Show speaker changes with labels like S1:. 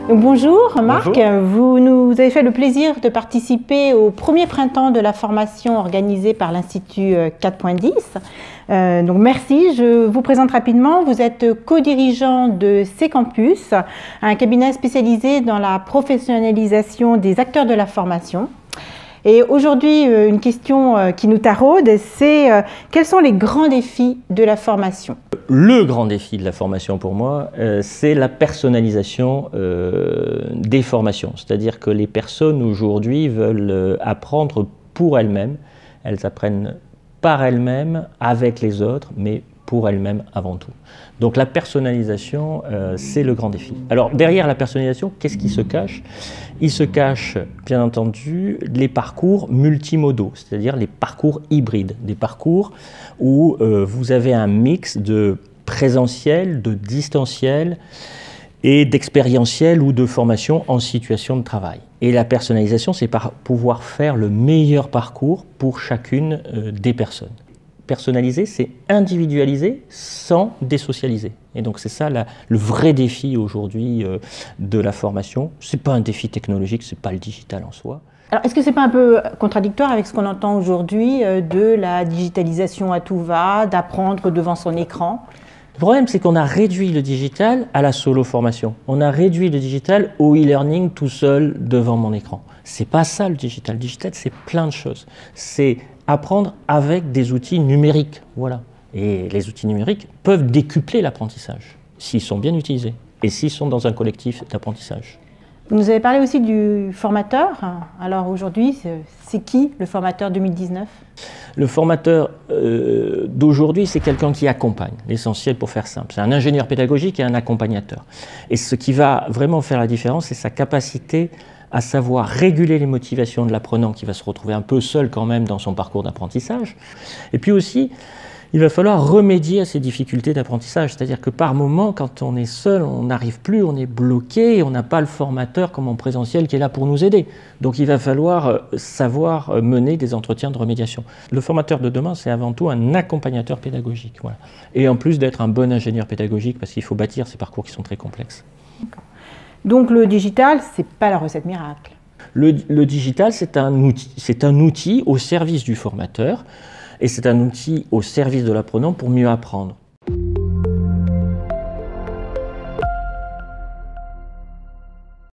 S1: Donc, bonjour Marc,
S2: Bonjour.
S1: vous nous avez fait le plaisir de participer au premier printemps de la formation organisée par l'Institut 4.10. Donc merci, je vous présente rapidement, vous êtes co-dirigeant de C-Campus, un cabinet spécialisé dans la professionnalisation des acteurs de la formation. Et aujourd'hui, une question qui nous taraude, c'est quels sont les grands défis de la formation ?
S2: Le grand défi de la formation pour moi, c'est la personnalisation des formations. C'est-à-dire que les personnes aujourd'hui veulent apprendre pour elles-mêmes. Elles apprennent par elles-mêmes, avec les autres, mais pour elles-mêmes avant tout. Donc la personnalisation, c'est le grand défi. Alors derrière la personnalisation, qu'est-ce qui se cache ? Il se cache, bien entendu, les parcours multimodaux, c'est-à-dire les parcours hybrides, des parcours où vous avez un mix de présentiel, de distanciel et d'expérientiel ou de formation en situation de travail. Et la personnalisation, c'est pouvoir faire le meilleur parcours pour chacune des personnes. Personnaliser, c'est individualiser sans désocialiser. Et donc c'est ça le vrai défi aujourd'hui de la formation. Ce n'est pas un défi technologique, ce n'est pas le digital en soi.
S1: Alors, est-ce que ce n'est pas un peu contradictoire avec ce qu'on entend aujourd'hui de la digitalisation à tout va, d'apprendre devant son écran ?
S2: Le problème, c'est qu'on a réduit le digital à la solo-formation. On a réduit le digital au e-learning tout seul devant mon écran. C'est pas ça le digital. Le digital, c'est plein de choses. C'est apprendre avec des outils numériques. Voilà. Et les outils numériques peuvent décupler l'apprentissage s'ils sont bien utilisés et s'ils sont dans un collectif d'apprentissage.
S1: Vous nous avez parlé aussi du formateur. Alors aujourd'hui, c'est qui le formateur 2019 ?
S2: Le formateur d'aujourd'hui, c'est quelqu'un qui accompagne, l'essentiel pour faire simple. C'est un ingénieur pédagogique et un accompagnateur. Et ce qui va vraiment faire la différence, c'est sa capacité à savoir réguler les motivations de l'apprenant qui va se retrouver un peu seul quand même dans son parcours d'apprentissage. Et puis aussi, il va falloir remédier à ces difficultés d'apprentissage. C'est-à-dire que par moment, quand on est seul, on n'arrive plus, on est bloqué, on n'a pas le formateur comme en présentiel qui est là pour nous aider. Donc il va falloir savoir mener des entretiens de remédiation. Le formateur de demain, c'est avant tout un accompagnateur pédagogique. Voilà. Et en plus d'être un bon ingénieur pédagogique, parce qu'il faut bâtir ces parcours qui sont très complexes.
S1: Donc le digital, ce n'est pas la recette miracle.
S2: Le digital, c'est un outil au service du formateur et c'est un outil au service de l'apprenant pour mieux apprendre.